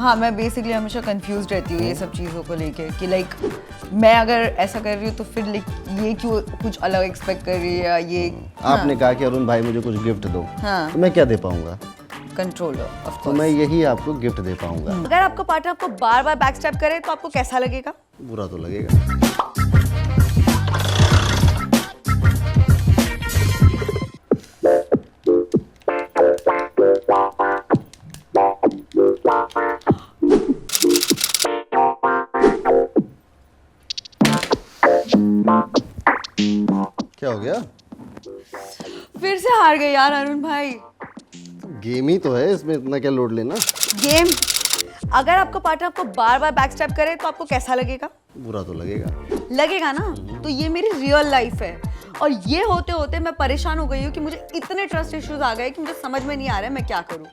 हाँ, मैं बेसिकली हमेशा कंफ्यूज रहती हूँ ये सब चीज़ों को लेके कि लाइक मैं अगर ऐसा कर रही हूँ तो फिर लाइक ये क्यों कुछ अलग एक्सपेक्ट कर रही है या ये। आपने कहा कि अरुण भाई मुझे कुछ गिफ्ट दो, हाँ, तो मैं क्या दे पाऊंगा? कंट्रोलर ऑफ तो मैं यही आपको गिफ्ट दे पाऊंगा। अगर आपका पार्टनर आपको बार बार बैकस्टैप करे तो आपको कैसा लगेगा? बुरा तो लगेगा। क्या हो गया? फिर से हार गए यार अरुण भाई। गेम ही तो है, इसमें इतना क्या लोड लेना। गेम, अगर आपका पार्टनर आपको बार बार बैकस्टैप करे तो आपको कैसा लगेगा? बुरा तो लगेगा। लगेगा ना। तो ये मेरी रियल लाइफ है और ये होते होते मैं परेशान हो गई हूँ कि मुझे इतने ट्रस्ट इश्यूज आ गए कि मुझे समझ में नहीं आ रहा है मैं क्या करूँ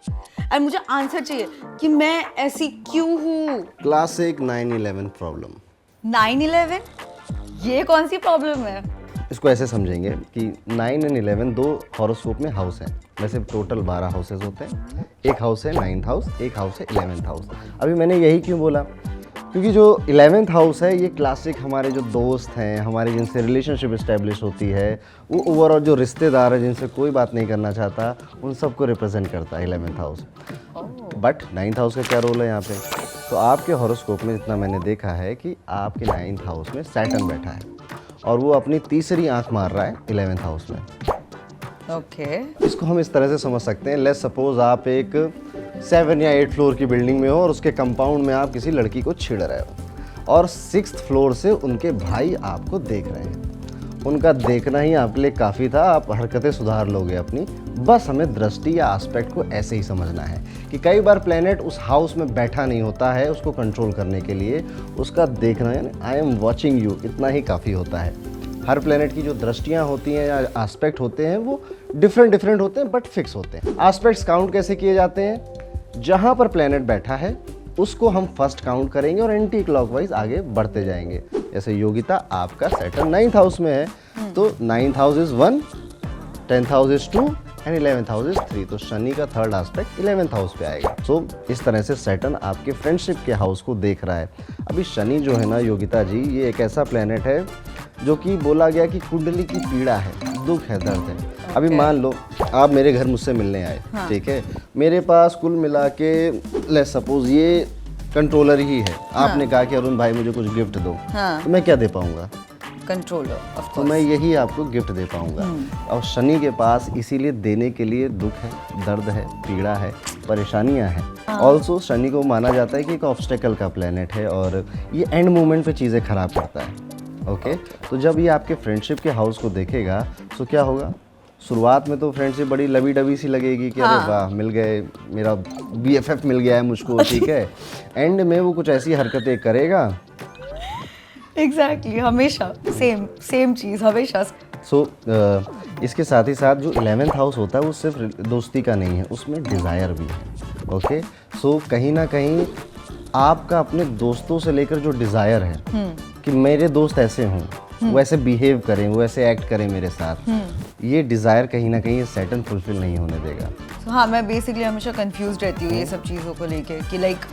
और मुझे आंसर चाहिए कि मैं ऐसी क्यों हूँ। Classic 9/11 problem. 9/11 ये कौन सी प्रॉब्लम है? इसको ऐसे समझेंगे कि 9 और 11 दो हॉरोस्कोप में हाउस हैं। वैसे टोटल 12 हाउसेज होते हैं। एक हाउस है 9th हाउस, एक हाउस है 11th हाउस। अभी मैंने यही क्यों बोला, क्योंकि जो 11th हाउस है ये क्लासिक हमारे जो दोस्त हैं, हमारी जिनसे रिलेशनशिप इस्टेब्लिश होती है, वो ओवरऑल जो रिश्तेदार है जिनसे कोई बात नहीं करना चाहता, उन सबको रिप्रेजेंट करता है 11th house. But 9th house का क्या रोल है यहाँ पे? तो आपके हॉरोस्कोप में जितना मैंने देखा है कि आपके 9th हाउस में सैटर्न बैठा है और वो अपनी तीसरी आंख मार रहा है 11th हाउस में। ओके। इसको हम इस तरह से समझ सकते हैं, लेट्स सपोज आप एक 7 या 8 फ्लोर की बिल्डिंग में हो और उसके कंपाउंड में आप किसी लड़की को छेड़ रहे हो और 6th फ्लोर से उनके भाई आपको देख रहे हैं। उनका देखना ही आपके लिए काफ़ी था, आप हरकतें सुधार लोगे अपनी। बस हमें दृष्टि या एस्पेक्ट को ऐसे ही समझना है कि कई बार प्लेनेट उस हाउस में बैठा नहीं होता है उसको कंट्रोल करने के लिए। उसका देखना यानी आई एम वॉचिंग यू, इतना ही काफ़ी होता है। हर प्लेनेट की जो दृष्टियाँ होती हैं या एस्पेक्ट होते हैं वो डिफरेंट होते हैं बट फिक्स होते हैं। एस्पेक्ट्स काउंट कैसे किए जाते हैं? जहाँ पर प्लेनेट बैठा है उसको हम फर्स्ट काउंट करेंगे और एंटी क्लॉकवाइज आगे बढ़ते जाएंगे। जैसे योगिता, आपका सैटर्न 9th हाउस में है तो 9th house is 1, 10th house is 2 and 11th house is 3। तो शनि का थर्ड एस्पेक्ट 11th हाउस पे आएगा। सो इस तरह से सैटर्न आपके फ्रेंडशिप के हाउस को देख रहा है। अभी शनि जो है ना योगिता जी, ये एक ऐसा प्लेनेट है जो कि बोला गया कि कुंडली की पीड़ा है, दुख है, दर्द है। अभी मान लो आप मेरे घर मुझसे मिलने आए, ठीक है, मेरे पास कुल मिला के लेट्स सपोज ये कंट्रोलर ही है। आपने कहा कि अरुण भाई मुझे कुछ गिफ्ट दो, तो मैं क्या दे पाऊंगा? कंट्रोलर ऑफ तो मैं यही आपको गिफ्ट दे पाऊंगा। और शनि के पास इसीलिए देने के लिए दुख है, दर्द है, पीड़ा है, परेशानियां हैं। ऑल्सो शनि को माना जाता है कि एक ऑब्स्टेकल का प्लेनेट है और ये एंड मोमेंट पे चीज़ें खराब करता है। ओके, तो जब ये आपके फ्रेंडशिप के हाउस को देखेगा तो क्या होगा? शुरुआत में तो फ्रेंडशिप बड़ी लवी डबी सी लगेगी कि अरे वाह मिल गए, मेरा BFF मिल गया है मुझको, ठीक है। एंड में वो कुछ ऐसी हरकतें करेगा। एग्जैक्टली, हमेशा सेम चीज़ हमेशा। सो इसके साथ ही साथ जो 11th हाउस होता है वो सिर्फ दोस्ती का नहीं है, उसमें डिज़ायर भी है। ओके, सो कहीं ना कहीं आपका अपने दोस्तों से लेकर जो डिज़ायर है कि मेरे दोस्त ऐसे हों, वो ऐसे बिहेव करें, वो ऐसे एक्ट करें मेरे साथ, ये डिज़ायर कहीं ना कहीं सैटर्न फुलफिल नहीं होने देगा। हाँ, मैं बेसिकली हमेशा कंफ्यूज रहती हूँ ये सब चीज़ों को लेके कि लाइक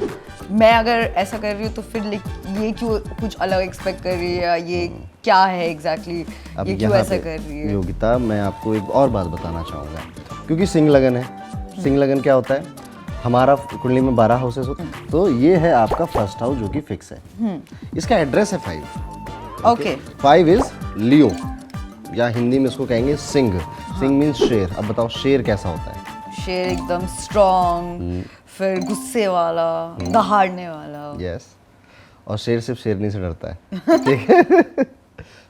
मैं अगर ऐसा कर रही हूँ तो फिर लाइक ये क्यों कुछ अलग एक्सपेक्ट कर रही है या ये क्या है एग्जैक्टली, ये क्यों ऐसा कर रही है। योगिता, मैं आपको एक और बात बताना चाहूँगा, क्योंकि सिंह लगन है। सिंह लगन क्या होता है? हमारा कुंडली में 12 हाउसेस होते हैं, तो ये है आपका फर्स्ट हाउस जो कि फिक्स है। इसका एड्रेस है 5। ओके, 5 इज लियो या हिंदी में इसको कहेंगे सिंह। सिंह मीन्स शेर। अब बताओ शेर कैसा होता है? शेर एकदम स्ट्रॉन्ग, फिर गुस्से वाला, दहाड़ने वाला। यस, और शेर सिर्फ शेरनी से डरता है, ठीक है।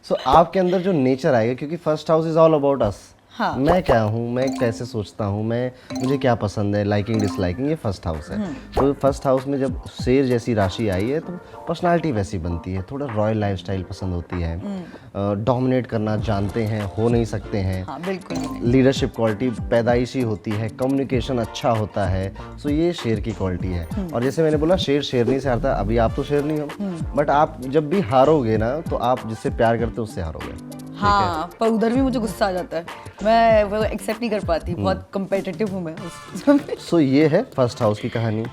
सो आपके अंदर जो नेचर आएगा, क्योंकि first house is all about us. हाँ। मैं क्या हूँ, मैं कैसे सोचता हूँ, मुझे क्या पसंद है, लाइकिंग डिसलाइकिंग, ये फर्स्ट हाउस है। तो फर्स्ट हाउस में जब शेर जैसी राशि आई है तो पर्सनालिटी वैसी बनती है, थोड़ा रॉयल लाइफस्टाइल पसंद होती है, डोमिनेट करना जानते हैं, हो नहीं सकते हैं। हाँ, बिल्कुल नहीं। लीडरशिप क्वालिटी पैदाइशी होती है, कम्युनिकेशन अच्छा होता है। सो ये शेर की क्वालिटी है। और जैसे मैंने बोला शेर शेरनी से हारता है, अभी आप तो शेरनी हो, बट आप जब भी हारोगे ना तो आप जिससे प्यार करते हो उससे हारोगे। हाँ, पर उधर भी मुझे गुस्सा आ जाता है, मैं वो एक्सेप्ट नहीं कर पाती, बहुत कम्पिटिटिव हूँ मैं। सो ये है फर्स्ट हाउस की कहानी।